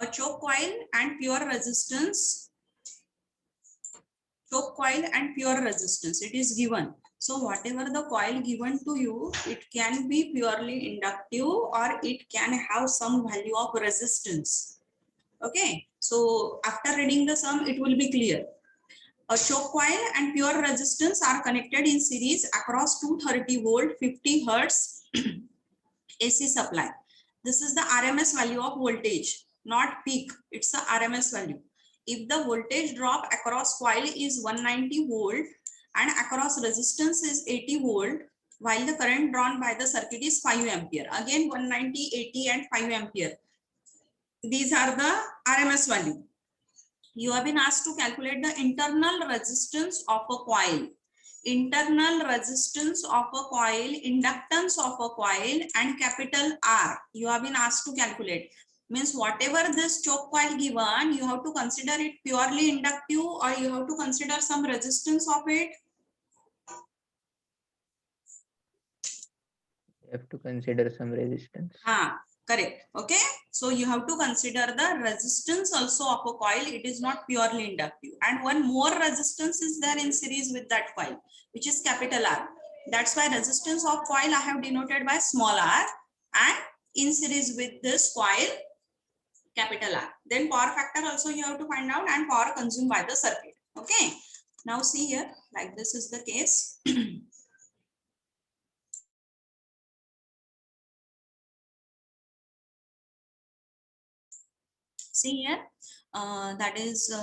A choke coil and pure resistance. Choke coil and pure resistance. It is given. So whatever the coil given to you, it can be purely inductive or it can have some value of resistance. Okay. So after reading the sum, it will be clear. A choke coil and pure resistance are connected in series across 230 volt 50 hertz AC supply. This is the RMS value of voltage, not peak. It's the RMS value. If the voltage drop across coil is 190 volt and across resistance is 80 volt, while the current drawn by the circuit is 5 ampere. Again 190, 80 and 5 ampere. These are the RMS value. You have been asked to calculate the internal resistance of a coil. Internal resistance of a coil, inductance of a coil and capital R. You have been asked to calculate. Means whatever this choke coil given, you have to consider it purely inductive or you have to consider some resistance of it. You have to consider some resistance. Correct. Okay. So you have to consider the resistance also of a coil. It is not purely inductive. And one more resistance is there in series with that coil, which is capital R. That's why resistance of coil I have denoted by small r, and in series with this coil, capital R. Then power factor also you have to find out and power consumed by the circuit. Okay. Now see here, like this is the case. See here, that is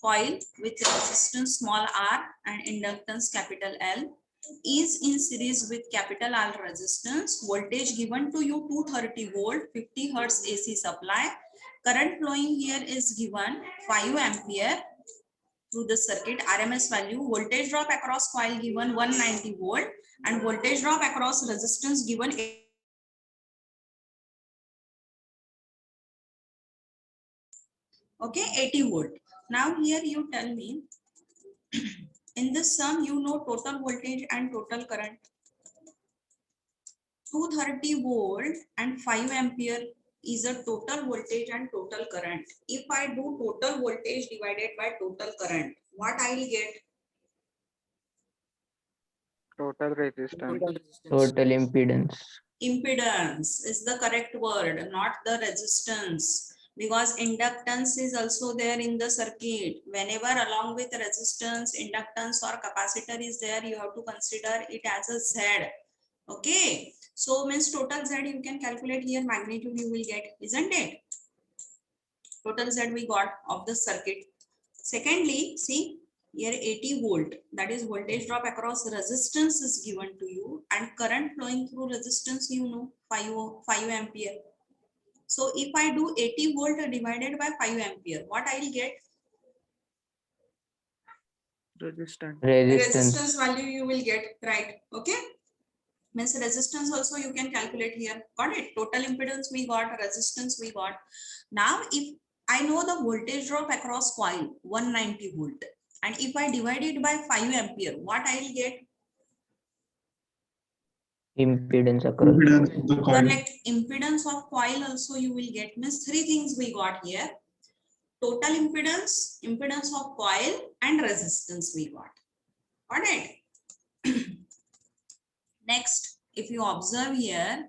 coil with resistance small r and inductance capital L is in series with capital R resistance. Voltage given to you 230 volt 50 hertz AC supply. Current flowing here is given 5 ampere through the circuit. RMS value. Voltage drop across coil given 190 volt and voltage drop across resistance given okay 80 volt. Now here you tell me in this sum you know total voltage and total current. 230 volt and 5 ampere is a total voltage and total current. If I do total voltage divided by total current, what I will get? Total resistance. Total impedance. Impedance is the correct word, not the resistance, because inductance is also there in the circuit. Whenever along with resistance, inductance or capacitor is there, you have to consider it as a Z. Okay, so means total Z you can calculate here, magnitude you will get, isn't it? Total Z we got of the circuit. Secondly, see here 80 volt, that is voltage drop across resistance is given to you, and current flowing through resistance you know 5 ampere. So if I do 80 volt divided by 5 ampere, what I will get? Resistance. Resistance value you will get, right? Okay. Means resistance also you can calculate here. Got it? Total impedance we got, resistance we got. Now if I know the voltage drop across coil 190 volt, and if I divide it by 5 ampere, what I will get? Impedance across. Impedance of the coil. Correct. Impedance of coil also you will get. Means three things we got here. Total impedance, impedance of coil and resistance we got. Got it? Next, if you observe here,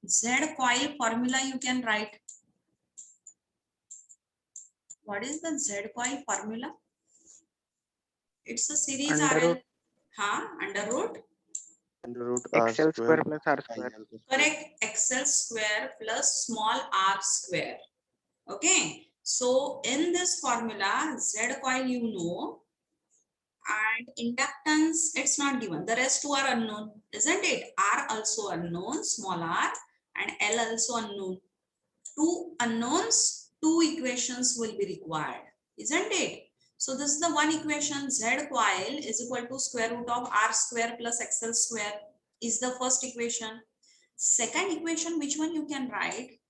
Z coil formula you can write. What is the Z coil formula? It's a series Under RL. root. Under root. Under root XL square plus R square. Correct. XL square plus small r square. Okay. So in this formula, Z coil you know, and inductance it's not given. The rest two are unknown, isn't it? R also unknown, small r, and L also unknown. Two unknowns, two equations will be required, isn't it? So this is the one equation. Z coil is equal to square root of R square plus XL square is the first equation. Second equation, which one you can write?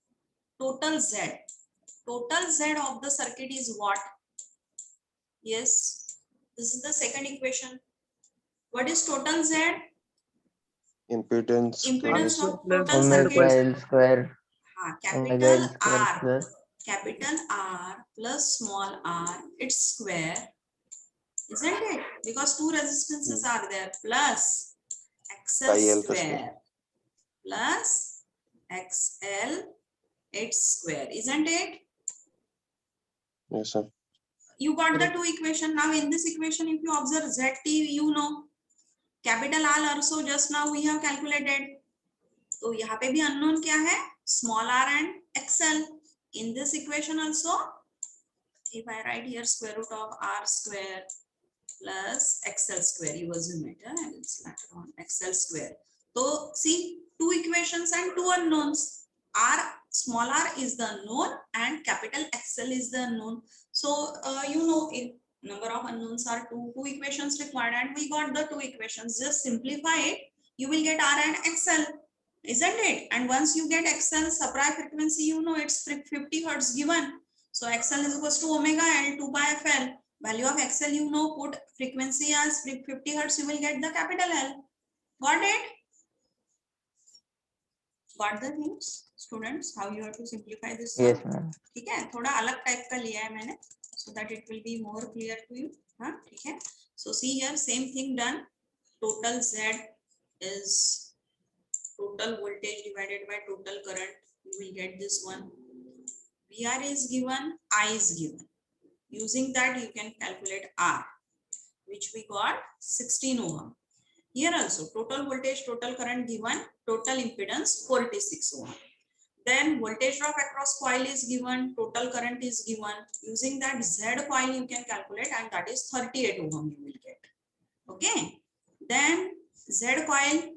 Total Z. Total Z of the circuit is what? Yes, this is the second equation. What is total Z? Impedance. Impedance Also of plus total omega circuit. L square, omega Capital L square R, plus capital R plus small r, its square, isn't it? Because two resistances are there, plus XL Pi L square plus XL its square, isn't it? Yes, sir. You got the two equation. Now in this equation, if you observe ZT, you know, capital R also just now we have calculated. तो यहाँ पे भी unknown क्या है? Small r and XL. In this equation also, if I write here square root of r square plus XL square, you assume it, and it's later on XL square. So see, two equations and two unknowns. Small r is the unknown and capital XL is the unknown. So you know, if number of unknowns are two equations required, and we got the two equations. Just simplify it, you will get R and XL, isn't it? And once you get XL, supply frequency, you know it's 50 hertz given. So XL is equals to omega L 2 pi FL. Value of XL, you know, put frequency as 50 hertz, you will get the capital L. Got it? Got the things, students, how you have to simplify this one? yes ma'am. ठीक है, थोड़ा अलग type का लिया है मैंने, so that it will be more clear to you. हाँ, ठीक है. So see here, same thing done. Total Z is total voltage divided by total current. You will get this one. VR is given, I is given. Using that, you can calculate R, which we got 16 ohm. Here also, total voltage, total current given, total impedance 46 ohm. Then voltage drop across coil is given, total current is given. Using that Z coil you can calculate, and that is 38 ohm you will get. Okay. Then Z coil,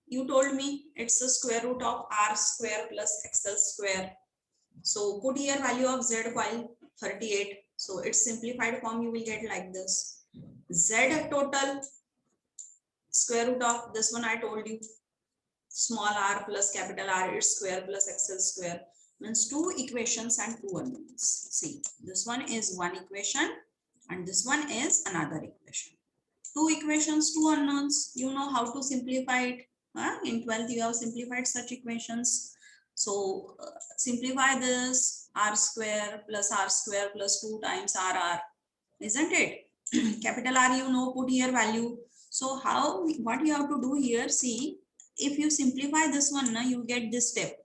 you told me it's a square root of R square plus XL square. So put here value of Z coil 38. So its simplified form you will get like this. Z total square root of this one I told you, small r plus capital R its square plus XL square, means two equations and two unknowns. See, this one is one equation and this one is another equation. Two equations, two unknowns. You know how to simplify it. In 12th you have simplified such equations. So simplify this, r square plus 2 times RR, isn't it? Capital R, you know, put here value. So what you have to do here, see, if you simplify this one, you get this step,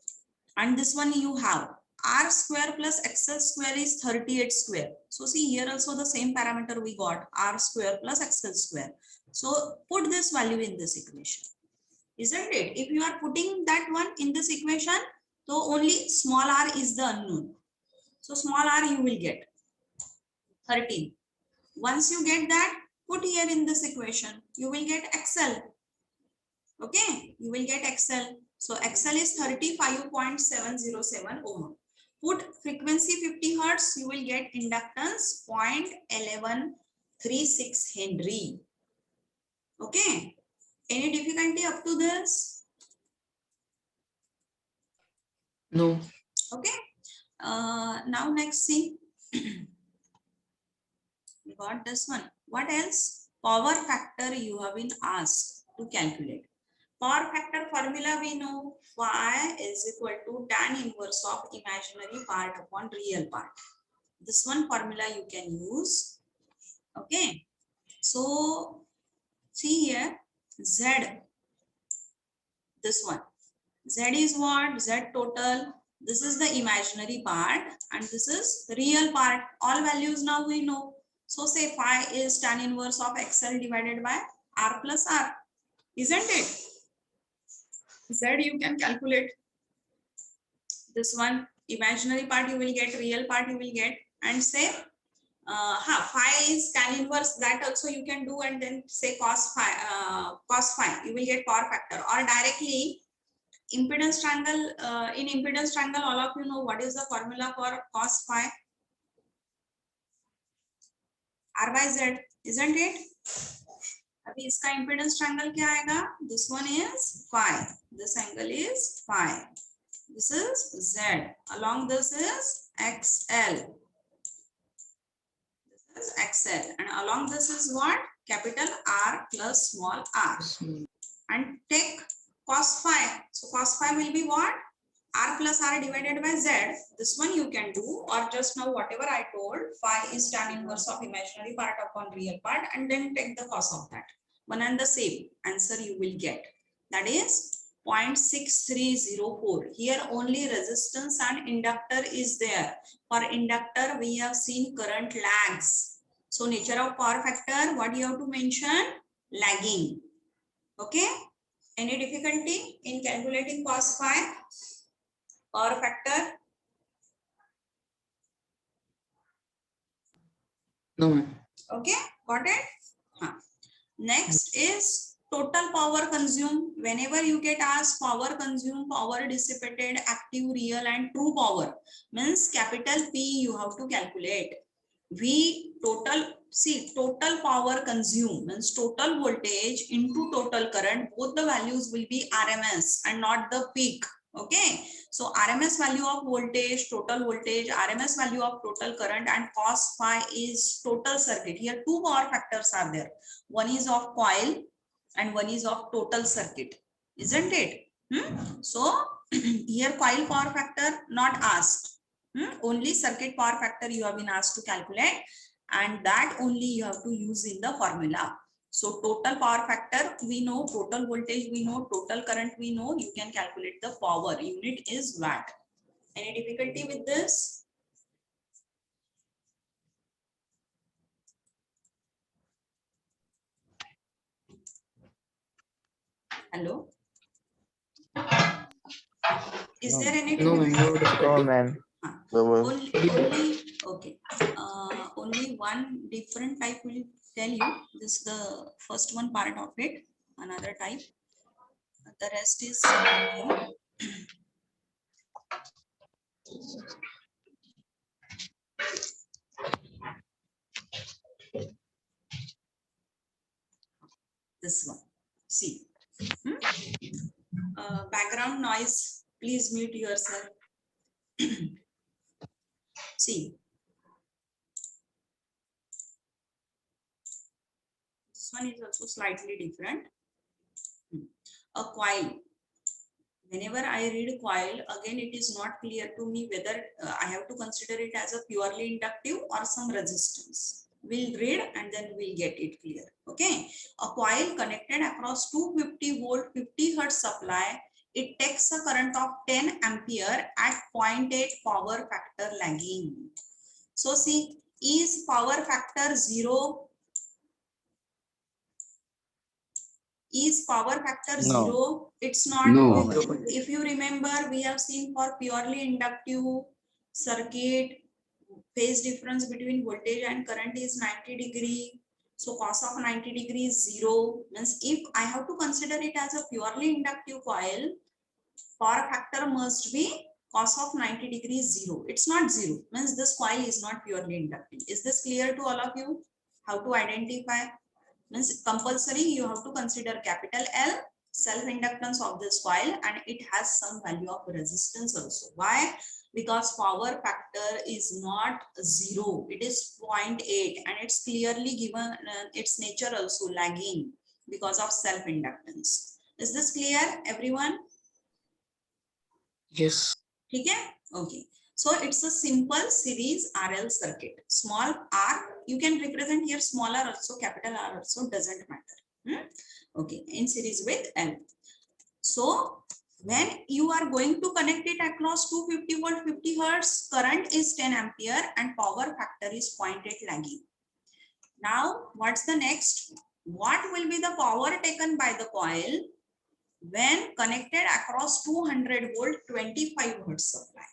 and this one you have R square plus XL square is 38 square. So see here also the same parameter we got, R square plus XL square. So put this value in this equation, isn't it? If you are putting that one in this equation, so only small r is the unknown. So small r you will get 13. Once you get that, put here in this equation, you will get XL. Okay, you will get XL. So XL is 35.707 ohm. Put frequency 50 hertz, you will get inductance 0.1136 Henry. Okay, any difficulty up to this? No. Okay, now next see. We got this one. What else? Power factor you have been asked to calculate. Power factor formula we know, phi is equal to tan inverse of imaginary part upon real part. This one formula you can use. Okay. So see here, Z, this one. Z is what? Z total. This is the imaginary part and this is real part. All values now we know. So say phi is tan inverse of XL divided by R plus R. Isn't it? Z you can calculate. This one, imaginary part you will get, real part you will get, and say phi is tan inverse, that also you can do, and then say cos phi, you will get power factor, or directly impedance triangle. In impedance triangle, all of you know what is the formula for cos phi? R by Z, isn't it? अभी इसका impedance triangle क्या आएगा? This one is phi. This angle is phi. This is Z. Along this is XL. This is XL. And along this is what? Capital R plus small r. And take cos phi. So cos phi will be what? R plus R divided by Z. This one you can do, or just now whatever I told, phi is tan inverse of imaginary part upon real part, and then take the cos of that. One and the same answer you will get. That is 0.6304. Here only resistance and inductor is there. For inductor we have seen current lags. So nature of power factor, what you have to mention? Lagging. Okay. Any difficulty in calculating cos phi? Power factor? No, ma'am. Okay, got it? Next is total power consumed. Whenever you get asked power consumed, power dissipated, active, real, and true power, means capital P you have to calculate. Total power consumed means total voltage into total current. Both the values will be RMS and not the peak. Okay, so RMS value of voltage, total voltage, RMS value of total current, and cos phi is total circuit. Here two power factors are there. One is of coil and one is of total circuit, isn't it? So here coil power factor not asked. Only circuit power factor you have been asked to calculate, and that only you have to use in the formula. So total power factor we know, total voltage we know, total current we know. You can calculate the power. Unit is watt. Any difficulty with this? Hello? Is No. there any No, ma'am. No difficulty? difficulty. No, ma'am. No, ma'am. Only okay. Only one different type will tell you. This is the first one part of it. Another type. The rest is this one. See. Background noise. Please mute yourself. See. This one is also slightly different. A coil. Whenever I read coil, again it is not clear to me whether I have to consider it as a purely inductive or some resistance. We'll read and then we'll get it clear. Okay. A coil connected across 250 volt 50 hertz supply. It takes a current of 10 ampere at 0.8 power factor lagging. So see, is power factor 0? Is power factor No. 0? It's not. No. If you remember, we have seen for purely inductive circuit, phase difference between voltage and current is 90 degree. So cos of 90 degree is 0. Means if I have to consider it as a purely inductive coil, power factor must be cos of 90 degree is 0. It's not 0. Means this coil is not purely inductive. Is this clear to all of you? How to identify? Means compulsory you have to consider capital L, self-inductance of this coil, and it has some value of resistance also. Why? Because power factor is not 0, it is 0.8, and it's clearly given its nature also lagging because of self-inductance. Is this clear, everyone? Yes. Okay. Okay. So it's a simple series RL circuit. Small r, you can represent here smaller also, capital R also, doesn't matter. Okay, in series with L. So when you are going to connect it across 250 volt 50 hertz, current is 10 ampere and power factor is 0.8 lagging. Now what's the next? What will be the power taken by the coil when connected across 200 volt 25 hertz supply?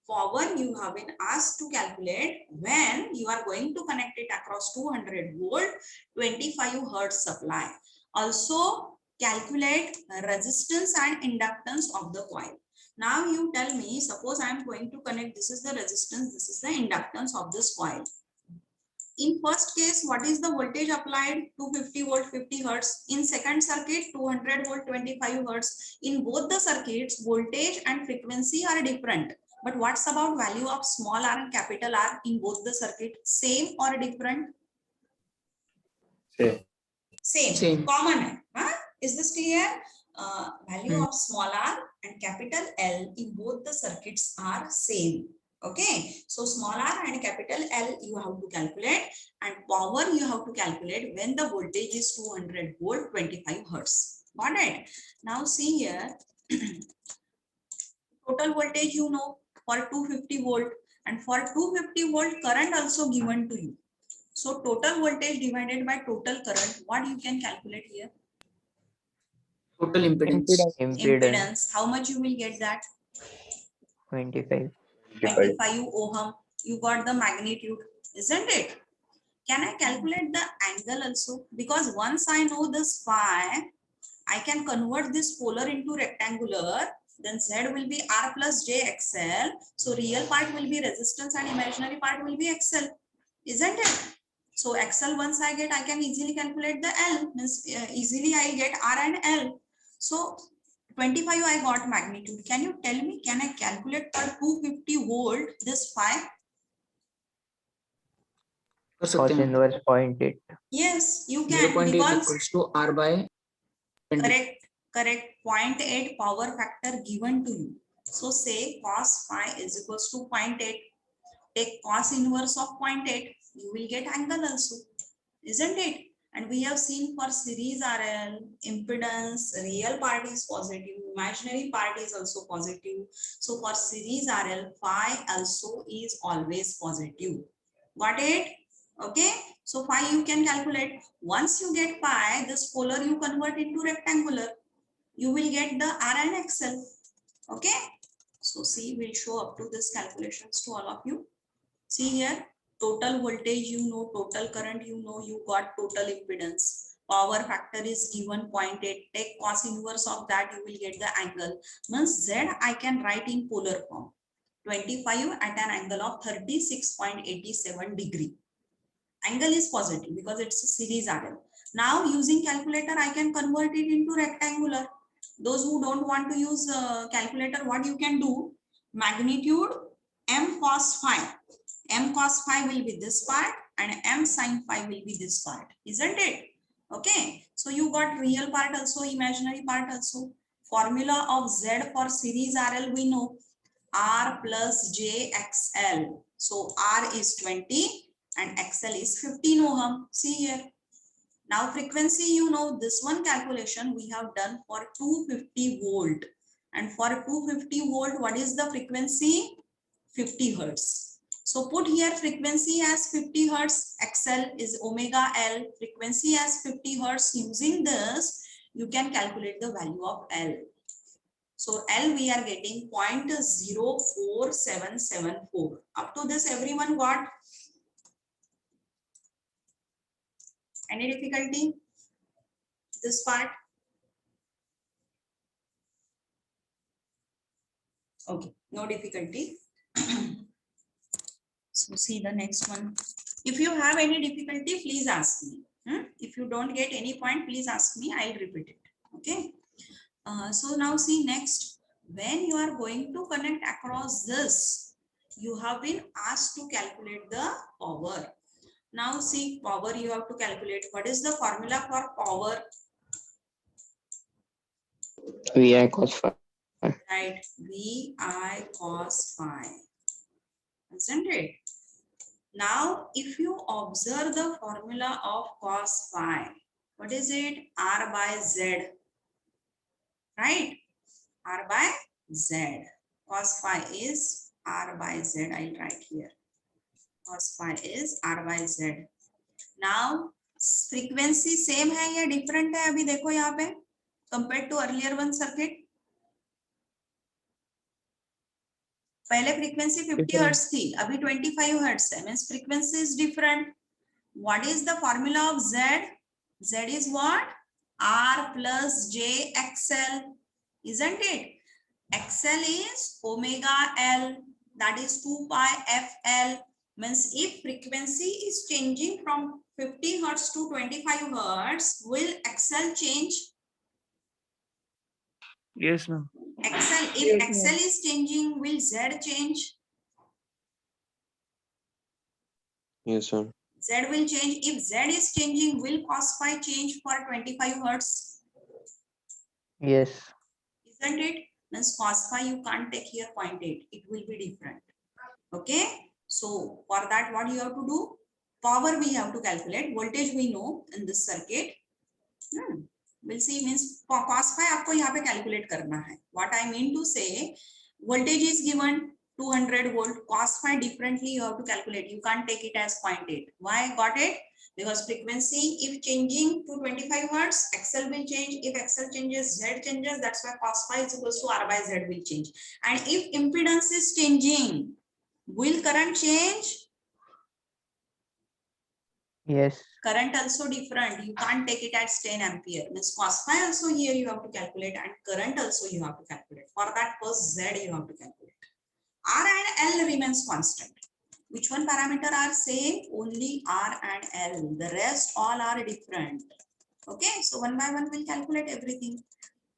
Power you have been asked to calculate when you are going to connect it across 200 volt 25 hertz supply. Also calculate resistance and inductance of the coil. Now you tell me, suppose I am going to connect, this is the resistance, this is the inductance of this coil. In first case, what is the voltage applied? 250 volt 50 hertz. In second circuit, 200 volt 25 hertz. In both the circuits, voltage and frequency are different. But what's about value of small r and capital R in both the circuit? Same or different? Same. Same. Same. Common. Huh? Is this clear? value of small r and capital L in both the circuits are same. Okay, so small r and capital L you have to calculate, and power you have to calculate when the voltage is 200 volt 25 hertz. Got it? Now see here, total voltage you know for 250 volt, and for 250 volt current also given to you. So total voltage divided by total current, what you can calculate here? Total impedance. Impedance. Impedance. How much you will get that? 25. 25 ohm. You got the magnitude, isn't it? Can I calculate the angle also? Because once I know this phi, I can convert this polar into rectangular. Then Z will be R plus J XL. So real part will be resistance and imaginary part will be XL, isn't it? So XL once I get, I can easily calculate the L. Means easily I get R and L. So 25 I got magnitude. Can you tell me, can I calculate for 250 volt this phi? कर सकते Cos हैं inverse 0.8. Yes, you can 0.8 because equals to r by 20. correct 0.8 power factor given to you. So say cos phi is equals to 0.8. Take cos inverse of 0.8. You will get angle also, isn't it? And we have seen for series RL, impedance, real part is positive, imaginary part is also positive. So for series RL, phi also is always positive. Got it? Okay. So phi you can calculate. Once you get pi, this polar you convert into rectangular. You will get the R and XL. Okay. So see, we'll show up to this calculations to all of you. See here, total voltage you know, total current you know, you got total impedance. Power factor is given 0.8. Take cos inverse of that, you will get the angle. Means Z I can write in polar form. 25 at an angle of 36.87 degree. Angle is positive because it's a series RL. Now using calculator, I can convert it into rectangular. Those who don't want to use calculator, what you can do? Magnitude M cos phi. M cos phi will be this part and M sin phi will be this part, isn't it? Okay, so you got real part also, imaginary part also. Formula of Z for series RL we know, R plus J XL. So R is 20 and XL is 15 ohm. See here. Now frequency, you know, this one calculation we have done for 250 volt. And for 250 volt, what is the frequency? 50 hertz. So put here frequency as 50 hertz, XL is omega L, frequency as 50 hertz. Using this, you can calculate the value of L. So L we are getting 0.04774. Up to this, everyone got? Any difficulty? This part? Okay, no difficulty. So see the next one. If you have any difficulty, please ask me. If you don't get any point, please ask me. I'll repeat it. Okay. So now see next. When you are going to connect across this, you have been asked to calculate the power. Now see power you have to calculate. What is the formula for power? VI cos phi. Right, VI cos phi, isn't it? Now, if you observe the formula of cos phi, what is it? R by Z, right? R by Z. Cos phi is R by Z. I'll write here. Cos phi is R by Z. Now, frequency same है या different है? अभी देखो यहाँ पे compared to earlier one circuit. पहले frequency 50 hertz थी, अभी 25 hertz है. Means frequency is different. What is the formula of Z? Z is what? R plus J XL, isn't it? XL is omega L, that is 2 pi FL. Means if frequency is changing from 50 hertz to 25 hertz, will XL change? Yes, ma'am. XL, if XL is changing, will Z change? Yes, sir. Z will change. If Z is changing, will cos phi change for 25 hertz? Yes. Isn't it? Means cos phi you can't take here 0.8. It will be different. Okay. So for that, what you have to do? Power we have to calculate. Voltage we know in this circuit. We'll see. Means cos phi आपको यहाँ पे calculate करना है. What I mean to say, voltage is given 200 volt. Cos phi differently you have to calculate. You can't take it as 0.8. Why? Got it? Because frequency, if changing to 25 hertz, XL will change. If XL changes, Z changes. That's why cos phi is equals to R by Z will change. And if impedance is changing, will current change? Yes. Current also different. You can't take it as 10 ampere. Means cos phi also here you have to calculate, and current also you have to calculate. For that, first Z you have to calculate. R and L remains constant. Which one parameter are same? Only R and L. The rest all are different. Okay, so one by one we'll calculate everything.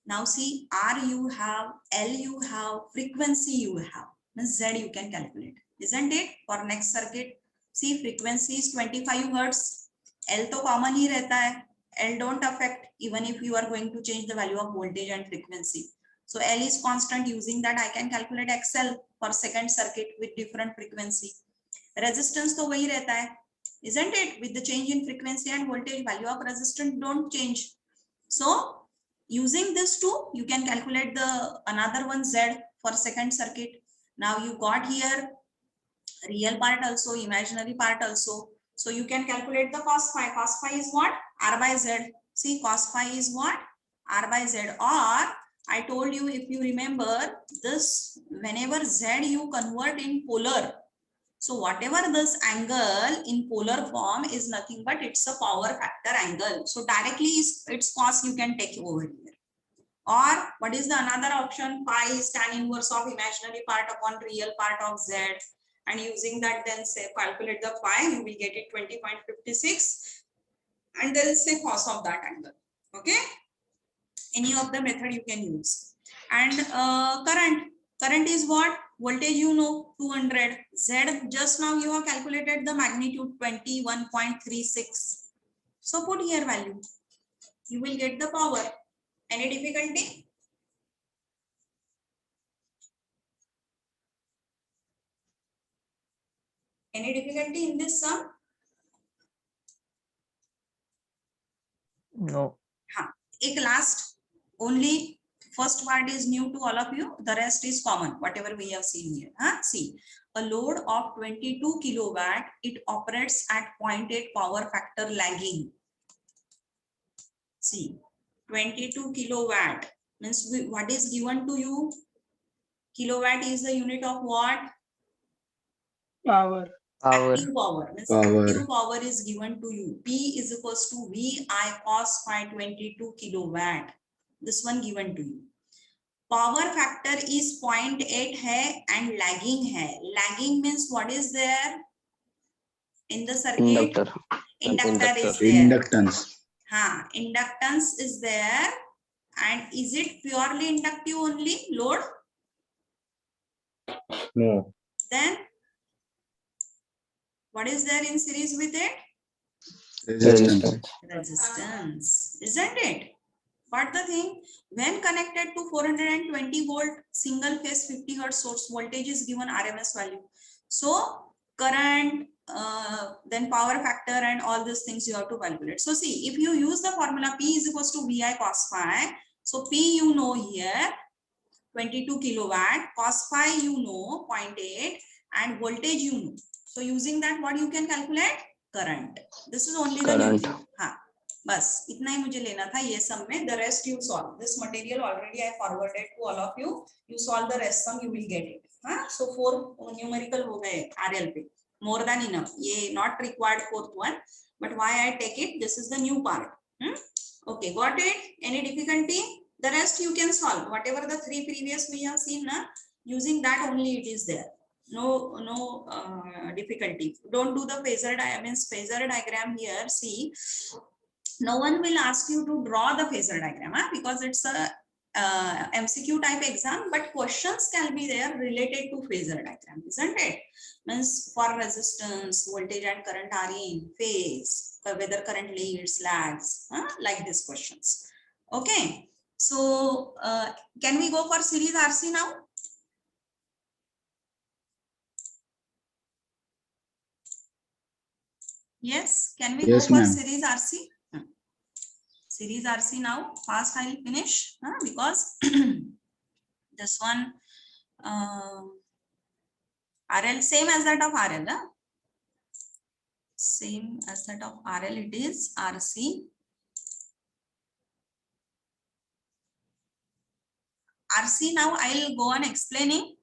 Now see, R you have, L you have, frequency you have. Means Z you can calculate. Isn't it? For next circuit, see frequency is 25 hertz. L to common ही रहता है. L don't affect even if you are going to change the value of voltage and frequency. So L is constant. Using that I can calculate XL for second circuit with different frequency. Resistance तो वही रहता है, isn't it? With the change in frequency and voltage, value of resistance don't change. So using this two, you can calculate the another one Z for second circuit. Now you got here real part also, imaginary part also. So you can calculate the cos phi. Cos phi is what? R by Z. See, cos phi is what? R by Z. Or I told you, if you remember this, whenever Z you convert in polar. So whatever this angle in polar form is nothing but it's a power factor angle. So directly its cos you can take over here. Or what is the another option? Pi is tan inverse of imaginary part upon real part of Z. And using that, then say calculate the phi, you will get it 20.56. And then say cos of that angle. Okay. Any of the method you can use. And current is what? Voltage you know 200. Z just now you have calculated the magnitude 21.36. So put here value. You will get the power. Any difficulty? Any difficulty in this sum? No. एक last, only first part is new to all of you. The rest is common, whatever we have seen here. See, a load of 22 kilowatt, it operates at 0.8 power factor lagging. See, 22 kilowatt means what is given to you? Kilowatt is the unit of what? Power. Power. Active power. Means Power. active power is given to you. P is equals to VI cos phi 22 kilowatt. This one given to you. Power factor is 0.8 hai and lagging hai. Lagging means what is there in the circuit? Inductor. Inductor is there. Inductance. Inductance is there. And is it purely inductive only load? No. Then what is there in series with it? Resistance. Resistance, isn't it? But the thing, when connected to 420 volt single phase 50 hertz source, voltage is given RMS value. So current, then power factor and all these things you have to calculate. So see, if you use the formula P is equals to VI cos phi. So P you know here 22 kilowatt, cos phi you know 0.8 and voltage you know. So using that, what you can calculate? Current. This is only the new thing. बस इतना ही मुझे लेना था ये सम में. The rest you solve. This material already I forwarded to all of you. You solve the rest sum, you will get it. So 4 numerical हो गए RL पे. More than enough. ये not required fourth one. But why I take it? This is the new part. Okay, got it? Any difficulty? The rest you can solve. Whatever the 3 previous we have seen, using that only it is there. No difficulty. Don't do the phasor diagram here. See, no one will ask you to draw the phasor diagram because it's a MCQ type exam, but questions can be there related to phasor diagram, isn't it? Means for resistance, voltage and current are in phase, whether current leads, lags, like these questions. Okay, so can we go for series RC now? Yes, can we Yes, go for ma'am. series RC? Series RC now, fast I'll finish because this one RL same as that of RL. Same as that of RL, it is RC. RC now I'll go on explaining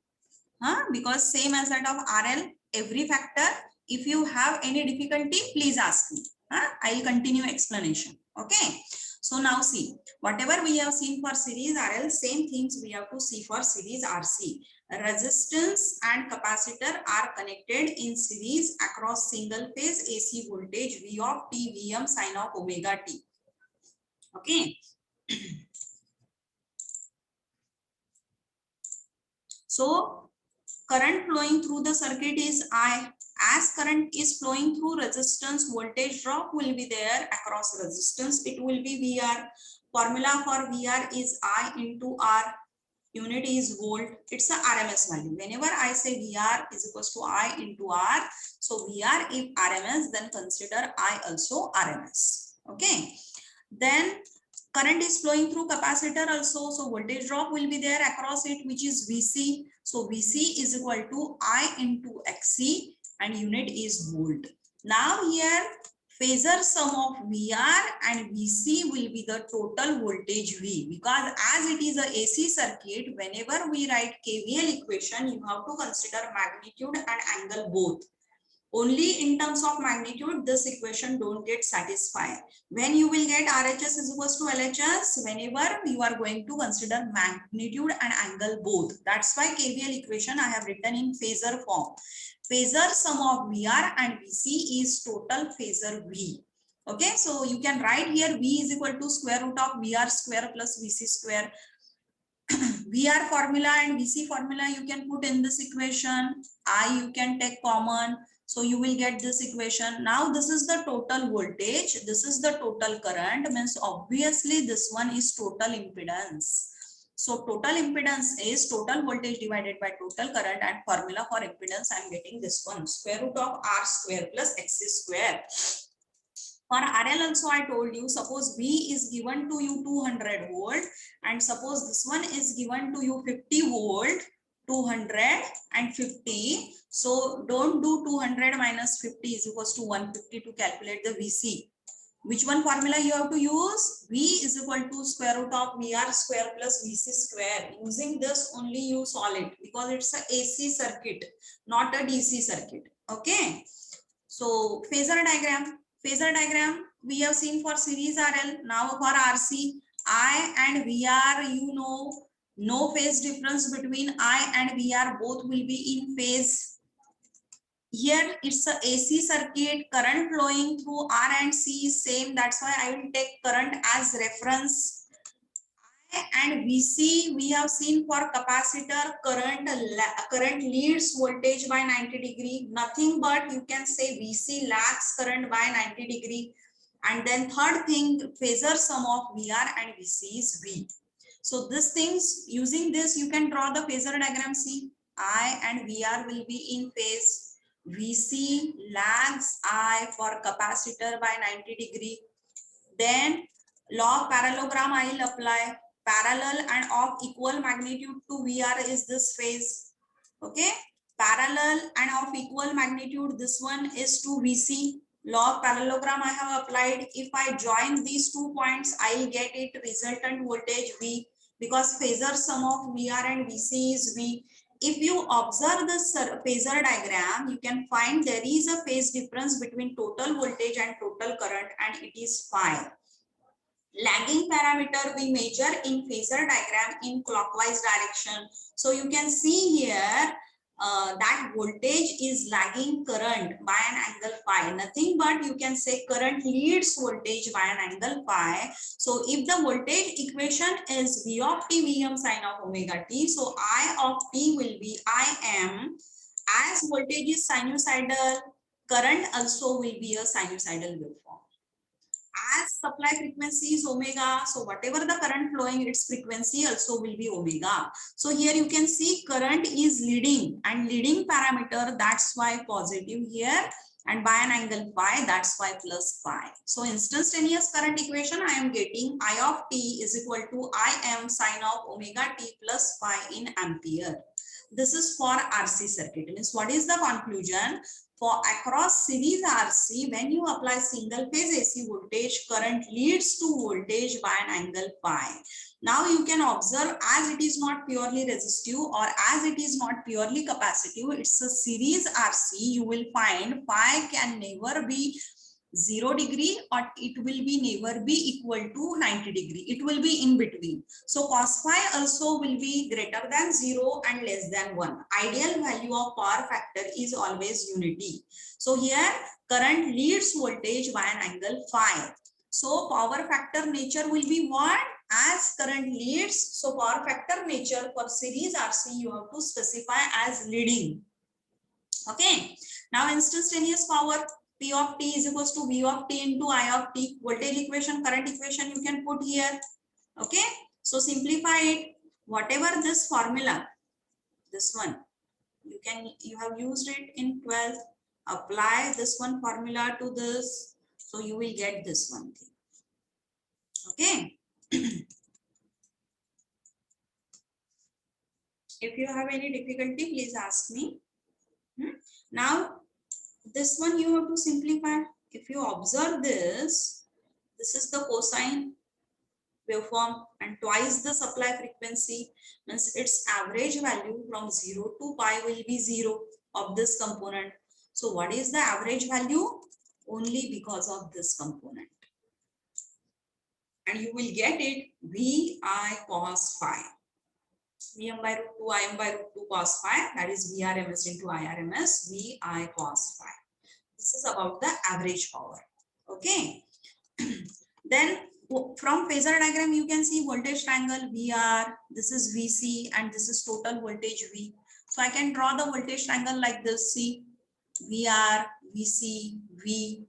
because same as that of RL, every factor. If you have any difficulty, please ask me. I'll continue explanation. Okay. So now see, whatever we have seen for series RL, same things we have to see for series RC. Resistance and capacitor are connected in series across single phase AC voltage V of t Vm sin of omega t. Okay. So current flowing through the circuit is I. As current is flowing through resistance, voltage drop will be there across resistance. It will be VR. Formula for VR is I into R. Unit is volt. It's a RMS value. Whenever I say VR is equals to I into R, so VR if RMS, then consider I also RMS. Okay. Then current is flowing through capacitor also, so voltage drop will be there across it, which is VC. So VC is equal to I into XC and unit is volt. Now here phasor sum of VR and VC will be the total voltage V, because as it is a AC circuit, whenever we write KVL equation, you have to consider magnitude and angle both. Only in terms of magnitude, this equation don't get satisfied. When you will get RHS is equals to LHS, whenever you are going to consider magnitude and angle both. That's why KVL equation I have written in phasor form. Phasor sum of VR and VC is total phasor V. Okay, so you can write here V is equal to square root of VR square plus VC square. VR formula and VC formula you can put in this equation. I you can take common. So you will get this equation. Now this is the total voltage. This is the total current. Means obviously this one is total impedance. So total impedance is total voltage divided by total current, and formula for impedance I am getting this one, square root of R square plus X square. For RL also I told you, suppose V is given to you 200 volt and suppose this one is given to you 50 volt, 250. So don't do 200 minus 50 is equals to 150 to calculate the VC. Which one formula you have to use? V is equal to square root of VR square plus VC square. Using this only you solve it because it's a AC circuit, not a DC circuit. Okay. So phasor diagram. Phasor diagram we have seen for series RL. Now for RC, I and VR, you know, no phase difference between I and VR, both will be in phase. Here it's a AC circuit, current flowing through R and C is same. That's why I will take current as reference. And VC we have seen for capacitor, current leads voltage by 90 degree. Nothing but you can say VC lags current by 90 degree. And then third thing, phasor sum of VR and VC is V. So this things, using this you can draw the phasor diagram. See, I and VR will be in phase. VC lags I for capacitor by 90 degree. Then law of parallelogram I will apply. Parallel and of equal magnitude to VR is this phase. Okay. Parallel and of equal magnitude, this one is to VC. Law of parallelogram I have applied. If I join these 2 points, I will get it resultant voltage V, because phasor sum of VR and VC is V. If you observe the phasor diagram, you can find there is a phase difference between total voltage and total current, and it is phi. Lagging parameter we measure in phasor diagram in clockwise direction. So you can see here that voltage is lagging current by an angle phi. Nothing but you can say current leads voltage by an angle phi. So if the voltage equation is V of t Vm sin of omega t, so I of t will be Im. As voltage is sinusoidal, current also will be a sinusoidal waveform. as supply frequency is omega, so whatever the current flowing, its frequency also will be omega. So here you can see current is leading, and leading parameter, that's why positive here, and by an angle phi, that's why plus phi. So instantaneous current equation, I am getting I of t is equal to Im sine of omega t plus phi in ampere. This is for RC circuit. Means what is the conclusion? For across series RC, when you apply single phase AC voltage, current leads to voltage by an angle phi. Now you can observe, as it is not purely resistive or as it is not purely capacitive, it's a series RC, you will find phi can never be 0 degree or it will be never be equal to 90 degree. It will be in between. So cos phi also will be greater than 0 and less than 1. Ideal value of power factor is always unity. So here current leads voltage by an angle phi. So power factor nature will be what? As current leads. So power factor nature for series RC you have to specify as leading. Okay. Now instantaneous power. P of t is equals to V of t into I of t. Voltage equation, current equation you can put here. Okay. So simplify it. Whatever this formula, this one, you have used it in 12th. Apply this one formula to this. So you will get this one thing. Okay. If you have any difficulty, please ask me. Now, this one you have to simplify. If you observe this is the cosine waveform and twice the supply frequency, means its average value from 0 to pi will be 0 of this component. So what is the average value? Only because of this component. And you will get it Vi cos phi. Vm by root 2, Im by root 2 cos phi, that is Vrms into Irms, Vi cos phi. This is about the average power. Okay. Then from phasor diagram, you can see voltage triangle VR, this is VC, and this is total voltage V. So I can draw the voltage triangle like this. See, VR, VC, V.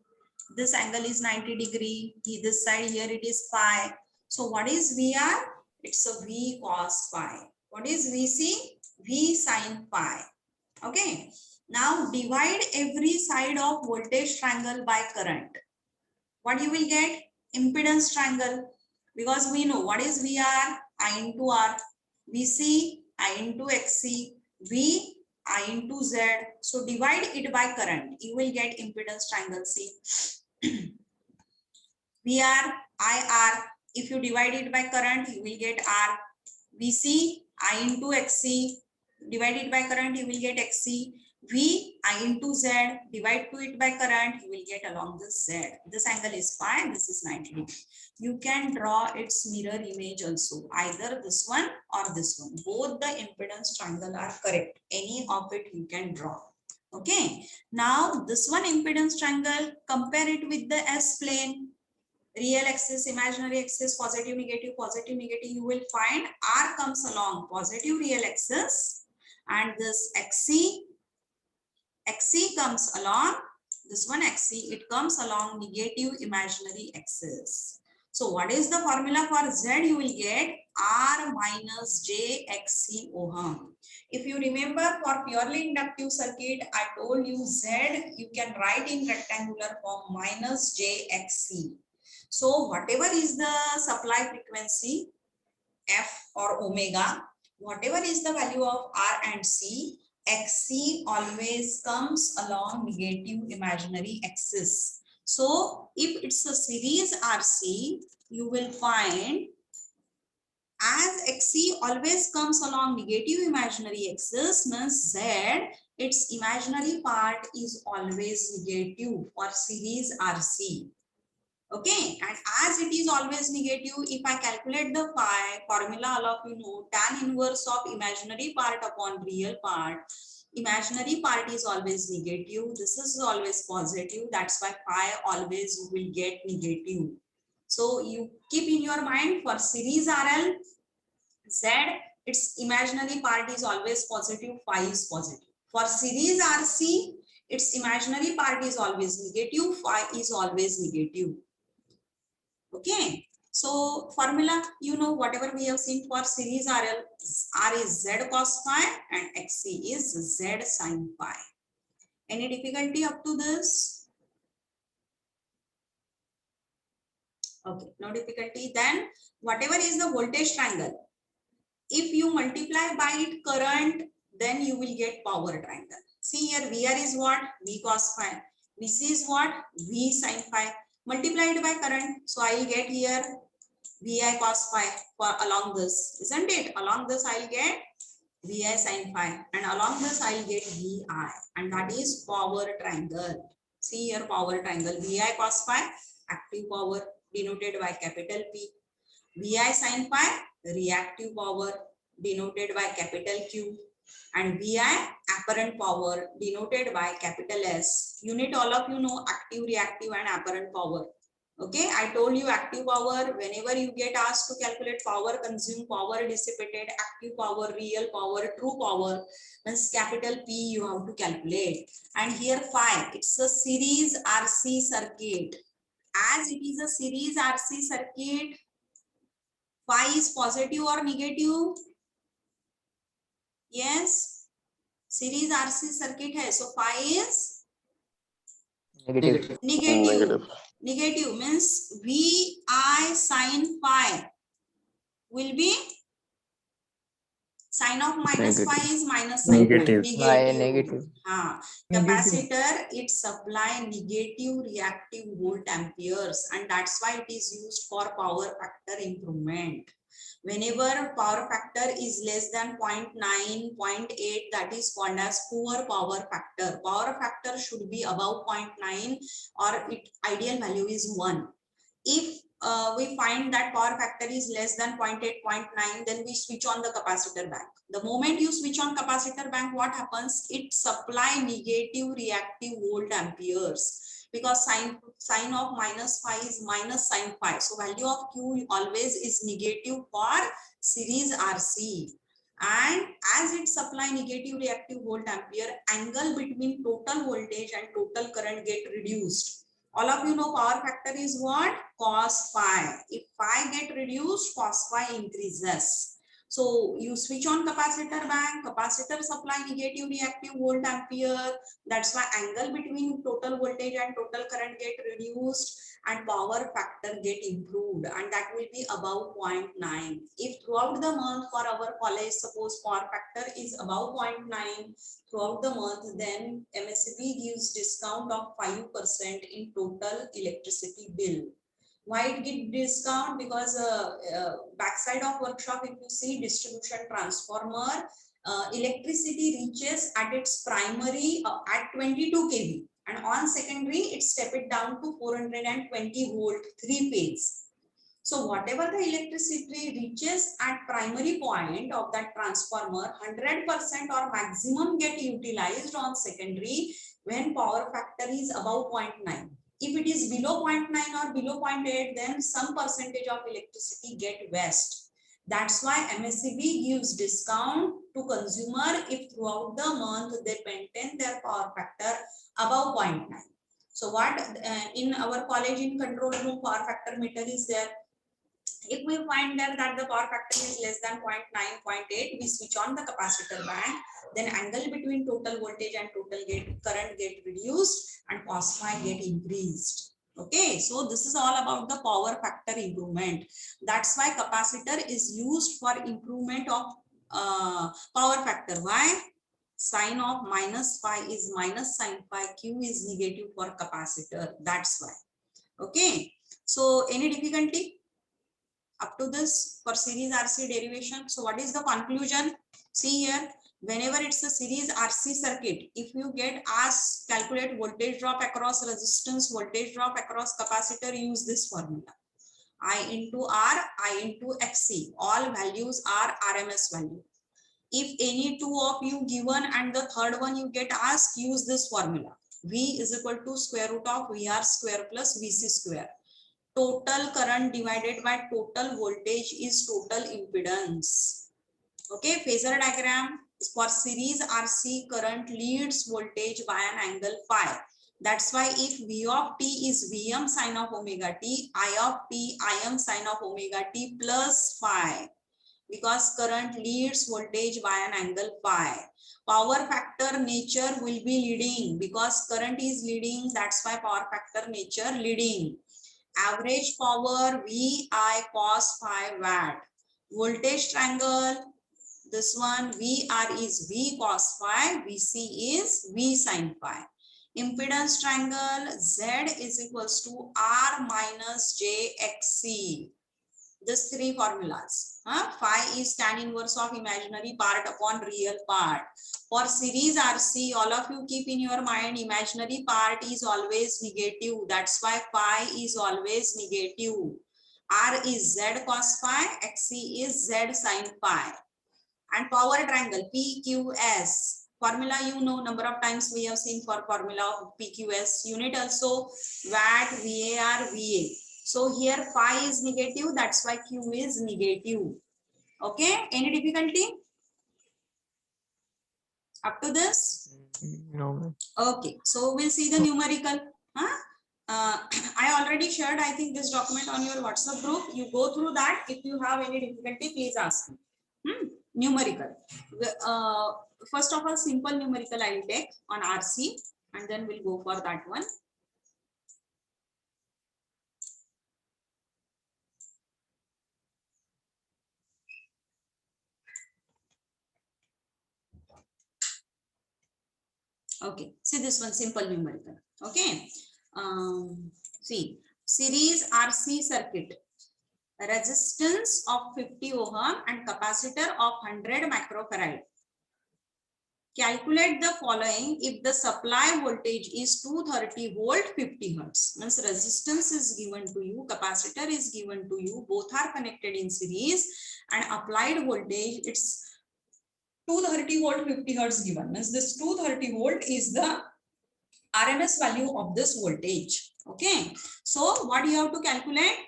This angle is 90 degree. This side here it is phi. So what is VR? It's a V cos phi. What is VC? V sin phi. Okay. Now divide every side of voltage triangle by current. What you will get? Impedance triangle. Because we know what is VR? I into R. VC, I into XC. V, I into Z. So divide it by current. You will get impedance triangle. See. VR, IR. If you divide it by current, you will get R. VC, I into XC. Divide it by current, you will get XC. V, I into Z. Divide to it by current, you will get along this Z. This angle is phi, this is 90 degree. You can draw its mirror image also. Either this one or this one. Both the impedance triangle are correct. Any of it you can draw. Okay. Now this one impedance triangle, compare it with the S plane. Real axis, imaginary axis, positive, negative, you will find R comes along positive real axis and this XC comes along, this one XC, it comes along negative imaginary axis. So what is the formula for Z? You will get R minus JXC ohm. If you remember for purely inductive circuit, I told you Z you can write in rectangular form minus JXC. So whatever is the supply frequency, F or omega, whatever is the value of R and C, XC always comes along negative imaginary axis. So if it's a series RC, you will find as XC always comes along negative imaginary axis, means Z, its imaginary part is always negative for series RC. Okay, and as it is always negative, if I calculate the phi formula, all of you know, tan inverse of imaginary part upon real part, imaginary part is always negative, this is always positive, that's why phi always you will get negative. So you keep in your mind for series RL, Z, its imaginary part is always positive, phi is positive. For series RC, its imaginary part is always negative, phi is always negative. Okay. So formula, you know, whatever we have seen for series RL, R is Z cos phi and XC is Z sin phi. Any difficulty up to this? Okay, no difficulty. Then whatever is the voltage triangle, if you multiply by it current, then you will get power triangle. See here, VR is what? V cos phi. VC is what? V sin phi. Multiplied by current. So I will get here VI cos phi for along this, isn't it? Along this I'll get VI sin phi, and along this I'll get VI, and that is power triangle. See here, power triangle. VI cos phi, active power denoted by capital P. VI sin phi, reactive power denoted by capital Q, and VI apparent power denoted by capital S. Unit all of you know, active, reactive and apparent power. Okay, I told you active power, whenever you get asked to calculate power consumed, power dissipated, active power, real power, true power, means capital P you have to calculate. And here phi, it's a series RC circuit. As it is a series RC circuit, phi is positive or negative? Yes, series RC circuit hai, so phi is Negative. negative. Negative means VI sin phi will be sign of minus Negative. phi is minus sign. Negative. Negative. Capacitor, it supply negative reactive volt amperes, and that's why it is used for power factor improvement. Whenever power factor is less than 0.9, 0.8, that is called as poor power factor. Power factor should be above 0.9 or its ideal value is 1. If we find that power factor is less than 0.8, 0.9, then we switch on the capacitor bank. The moment you switch on capacitor bank, what happens? It supply negative reactive volt amperes, because sign of minus phi is minus sin phi. So value of Q always is negative for series RC. And as it supply negative reactive volt ampere, angle between total voltage and total current get reduced. All of you know power factor is what? Cos phi. If phi get reduced, cos phi increases. So you switch on capacitor bank, capacitor supply negative reactive volt ampere. That's why angle between total voltage and total current get reduced and power factor get improved, and that will be above 0.9. If throughout the month for our college, suppose power factor is above 0.9 throughout the month, then MSCB gives discount of 5% in total electricity bill. Why it give discount? Because backside of workshop, if you see distribution transformer, electricity reaches at its primary at 22 kV, and on secondary it step it down to 420 volt 3 phase. So whatever the electricity reaches at primary point of that transformer, 100% or maximum get utilized on secondary when power factor is above 0.9. If it is below 0.9 or below 0.8, then some percentage of electricity get waste. That's why MSCB gives discount to consumer if throughout the month they maintain their power factor above 0.9. So what in our college in control room power factor meter is there. If we find that the power factor is less than 0.9, 0.8, we switch on the capacitor bank. Then angle between total voltage and total current get reduced and cos phi get increased. Okay, so this is all about the power factor improvement. That's why capacitor is used for improvement of power factor. Why? Sign of minus phi is minus sin phi. Q is negative for capacitor. That's why. Okay, so any difficulty up to this for series RC derivation? So what is the conclusion? See here, whenever it's a series RC circuit, if you get asked calculate voltage drop across resistance, voltage drop across capacitor, use this formula. I into R, I into XC. All values are RMS value. If any two of you given and the third one you get asked, use this formula. V is equal to square root of VR square plus VC square. Total current divided by total voltage is total impedance. Okay, phasor diagram for series RC, current leads voltage by an angle phi. That's why if V of t is Vm sin of omega t, I of t Im sin of omega t plus phi, because current leads voltage by an angle phi. Power factor nature will be leading because current is leading. That's why power factor nature leading. Average power VI cos phi watt. Voltage triangle, this one VR is V cos phi, VC is V sin phi. Impedance triangle, Z is equals to R minus JXC. These three formulas. Phi is tan inverse of imaginary part upon real part. For series RC, all of you keep in your mind, imaginary part is always negative. That's why phi is always negative. R is Z cos phi, XC is Z sin phi. And power triangle PQS. Formula you know, number of times we have seen for formula of PQS. Unit also watt, VAR, VA. So here phi is negative, that's why Q is negative. Okay, any difficulty up to this? No, ma'am. Okay, so we'll see the numerical. I already shared, I think, this document on your WhatsApp group. You go through that. If you have any difficulty, please ask me. Numerical. First of all, simple numerical I will take on RC, and then we'll go for that one. Okay, see this one, simple numerical. Okay, see, series RC circuit, resistance of 50 ohm and capacitor of 100 microfarad. Calculate the following if the supply voltage is 230 volt 50 hertz. Means resistance is given to you, capacitor is given to you, both are connected in series, and applied voltage it's 230 volt 50 hertz given. Means this 230 volt is the RMS value of this voltage. Okay, so what you have to calculate?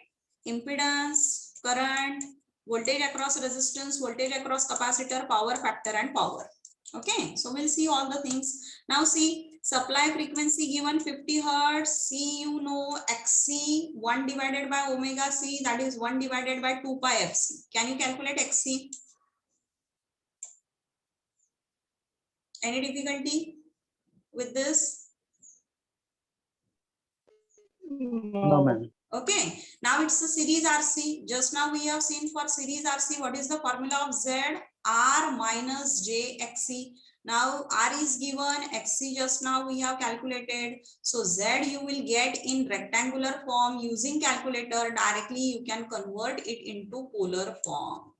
Impedance, current, voltage across resistance, voltage across capacitor, power factor, and power. Okay, so we'll see all the things. Now see, supply frequency given 50 hertz, C you know, XC 1 divided by omega C, that is 1 divided by 2 pi FC. Can you calculate XC? Any difficulty with this? No, ma'am. Okay, now it's the series RC. Just now we have seen for series RC, what is the formula of Z? R minus JXC. Now R is given, XC just now we have calculated. So Z you will get in rectangular form using calculator. Directly you can convert it into polar form.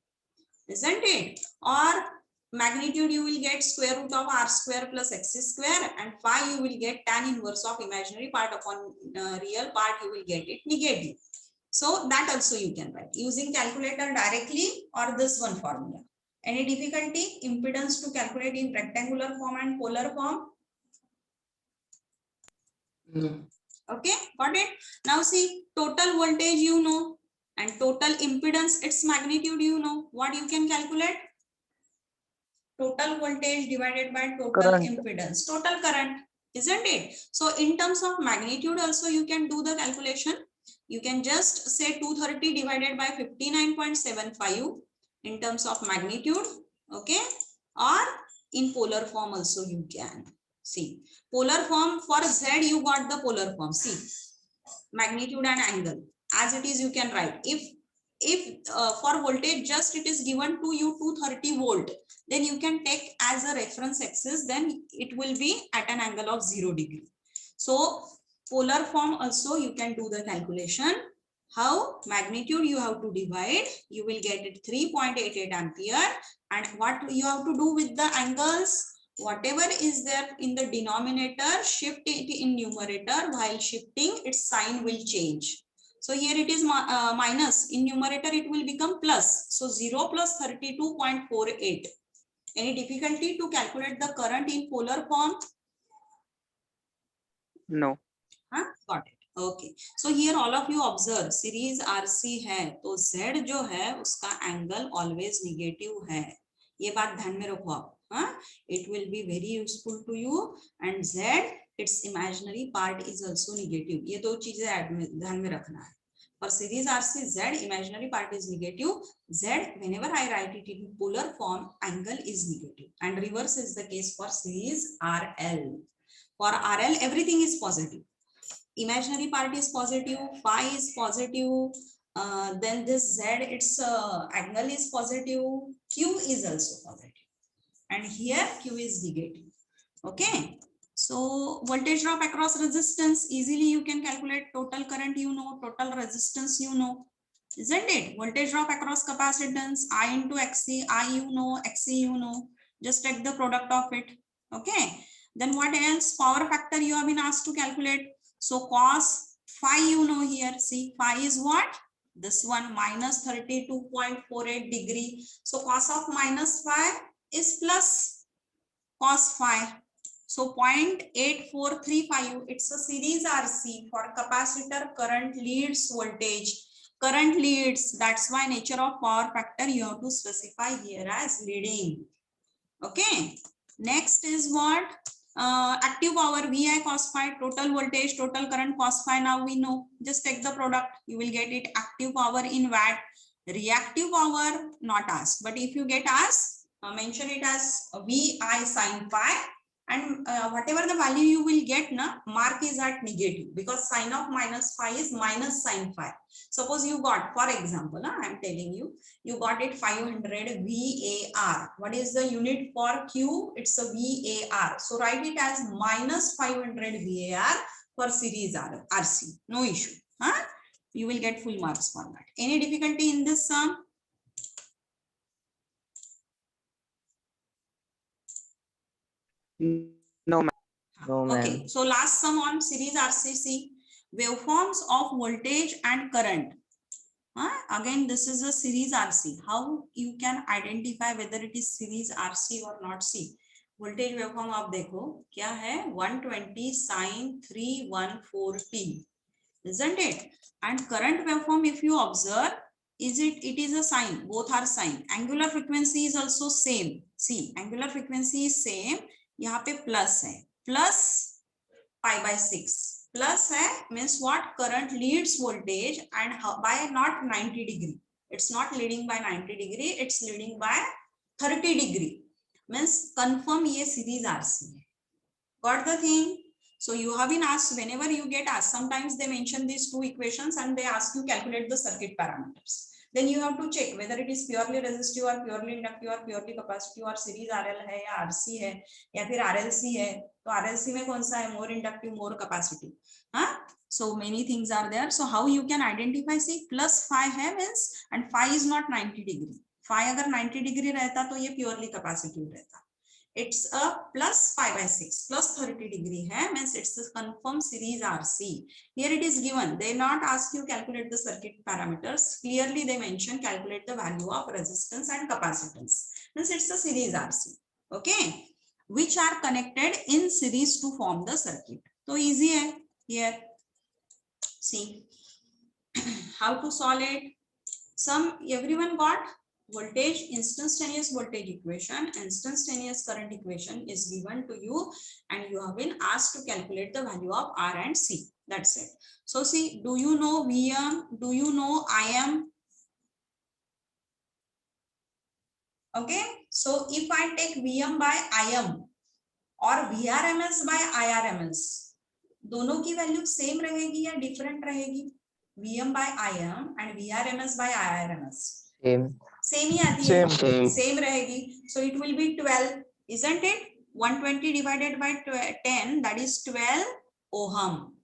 Isn't it? Or magnitude you will get square root of R square plus X square, and phi you will get tan inverse of imaginary part upon real part, you will get it negative. So that also you can write using calculator directly or this one formula. Any difficulty? Impedance to calculate in rectangular form and polar form? No. Okay, got it? Now see, total voltage you know, and total impedance, its magnitude you know. What you can calculate? Total voltage divided by total Current. impedance, total current, isn't it? So in terms of magnitude also you can do the calculation. You can just say 230 divided by 59.75 in terms of magnitude, okay? Or in polar form also you can. See, polar form for Z you got the polar form. See, magnitude and angle. As it is you can write. If for voltage just it is given to you 230 volt, then you can take as a reference axis, then it will be at an angle of 0 degree. So polar form also you can do the calculation. How? Magnitude you have to divide, you will get it 3.88 ampere. And what you have to do with the angles? Whatever is there in the denominator, shift it in numerator. While shifting, its sign will change. So here it is minus. In numerator, it will become plus. So 0 plus 32.48. Any difficulty to calculate the current in polar form? No. Got it. Okay. So here all of you observe, series RC है, तो Z जो है उसका angle always negative है. ये बात ध्यान में रखो आप. It will be very useful to you. And Z its imaginary part is also negative. ये दो चीजें ध्यान में रखना है. For series RC, Z imaginary part is negative. Z, whenever I write it in polar form, angle is negative. And reverse is the case for series RL. For RL, everything is positive. Imaginary part is positive, phi is positive. Then this Z, its angle is positive. Q is also positive. And here Q is negative. Okay. So voltage drop across resistance, easily you can calculate. Total current you know, total resistance you know, isn't it? Voltage drop across capacitance, I into XC, I you know, XC you know, just take the product of it. Okay. Then what else? Power factor you have been asked to calculate. So cos phi you know here, see phi is what? This one minus 32.48 degree. So cos of minus phi is plus cos phi. So 0.8435, it's a series RC. For capacitor, current leads voltage. Current leads, that's why nature of power factor you have to specify here as leading. Okay. Next is what? Active power VI cos phi, total voltage, total current cos phi. Now we know. Just take the product. You will get it. Active power in watt. Reactive power not asked. But if you get asked, mention it as VI sin phi. And whatever the value you will get, mark is at negative, because sign of minus phi is minus sin phi. Suppose you got, for example, I am telling you, you got it 500 VAR. What is the unit for Q? It's a VAR. So write it as minus 500 VAR for series RC. No issue. You will get full marks for that. Any difficulty in this sum? No, ma'am. No, ma'am. Okay, so last sum on series RCC, waveforms of voltage and current. Again, this is a series RC. How you can identify whether it is series RC or not? See, voltage waveform आप देखो क्या है 120 sin 314t, isn't it? And current waveform, if you observe, it is a sine. Both are sine. Angular frequency is also same. See, angular frequency is same. यहाँ पे plus है, plus pi by 6 plus है means what? Current leads voltage and by not 90 degree. It's not leading by 90 degree. It's leading by 30 degree. Means confirm ये series RC है. Got the thing? So you have been asked, whenever you get asked, sometimes they mention these two equations and they ask you calculate the circuit parameters. Then you have to check whether it is purely resistive or purely inductive or purely capacitive or series RL है या RC है या फिर RLC है. तो RLC में कौन सा है? More inductive, more capacitive. So many things are there. So how you can identify? See, plus phi है means and phi is not 90 degree. Phi अगर 90 degree रहता तो ये purely capacitive रहता. It's a plus 5 by 6 plus 30 degree hai, means it's a confirmed series RC. Here it is given. They not ask you calculate the circuit parameters. Clearly they mention calculate the value of resistance and capacitance. Means it's a series RC. Okay. Which are connected in series to form the circuit. So easy hai here. See how to solve it. Everyone got voltage, instantaneous voltage equation, instantaneous current equation is given to you and you have been asked to calculate the value of R and C. That's it. So see, do you know Vm? Do you know Im? Okay. So if I take Vm by Im or Vrms by Irms, दोनों की value same रहेगी या different रहेगी? Vm by Im and Vrms by Irms. Same ही आती है, same रहेगी. So it will be 12, isn't it? 120 divided by 10, that is 12 ohm.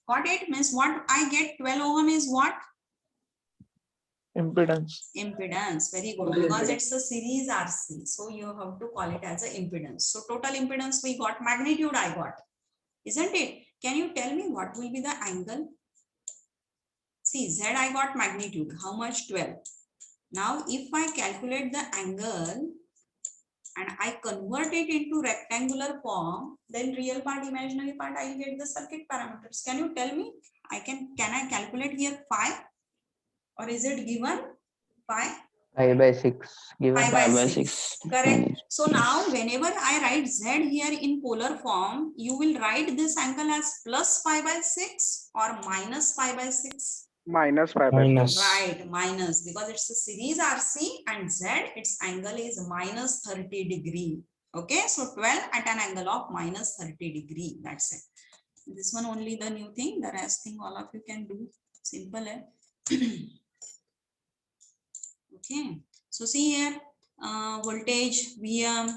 Got it? Means what I get 12 ohm is what? Impedance. Impedance. Very good. Because it's a series RC. So you have to call it as an impedance. So total impedance we got, magnitude I got. Isn't it? Can you tell me what will be the angle? See, Z I got magnitude. How much? 12. Now, if I calculate the angle and I convert it into rectangular form, then real part, imaginary part, I will get the circuit parameters. Can you tell me? Can I calculate here phi? Or is it given phi? 5/6 given. 5/6. Correct. Yes. So now whenever I write Z here in polar form, you will write this angle as plus 5/6 or minus 5/6. Minus 5/6. Minus. Right, minus, because it's a series RC and Z, its angle is minus 30 degree. Okay, so 12 at an angle of minus 30 degree. That's it. This one only the new thing. The rest thing all of you can do. Simple, eh? Okay, so see here, voltage Vm,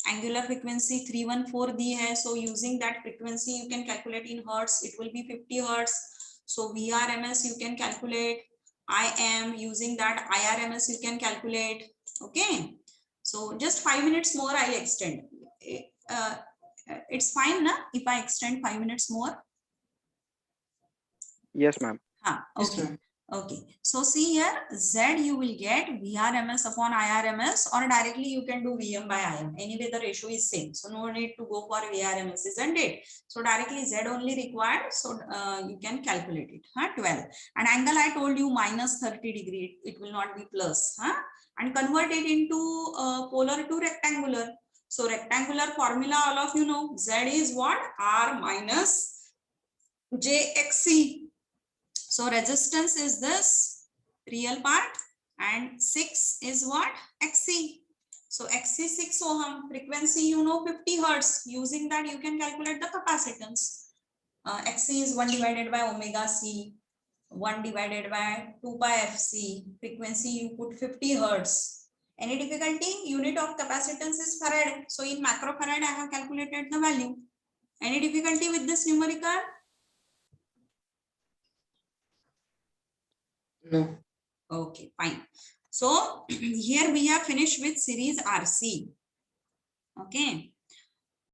angular frequency 314 दी है. So using that frequency you can calculate in hertz. It will be 50 hertz. So VRMS you can calculate. I am using that IRMS you can calculate. Okay, so just 5 minutes more I'll extend. It's fine, na? If I extend 5 minutes more. Yes, ma'am. Okay. Okay, so see here, Z you will get VRMS upon IRMS, or directly you can do VM by IM. Anyway, the ratio is same, so no need to go for VRMS, isn't it? So directly Z only required, so you can calculate it. 12. And angle I told you minus 30 degree, it will not be plus. And convert it into polar to rectangular. So rectangular formula, all of you know, Z is what? R minus JXC. So resistance is this real part, and 6 is what? XC. So XC 6 ohm, frequency you know 50 hertz. Using that you can calculate the capacitance. XC is 1 divided by omega C, 1 divided by 2 pi FC. Frequency you put 50 hertz. Any difficulty? Unit of capacitance is farad. So in microfarad I have calculated the value. Any difficulty with this numerical? No. Okay, fine. So here we have finished with series RC. Okay.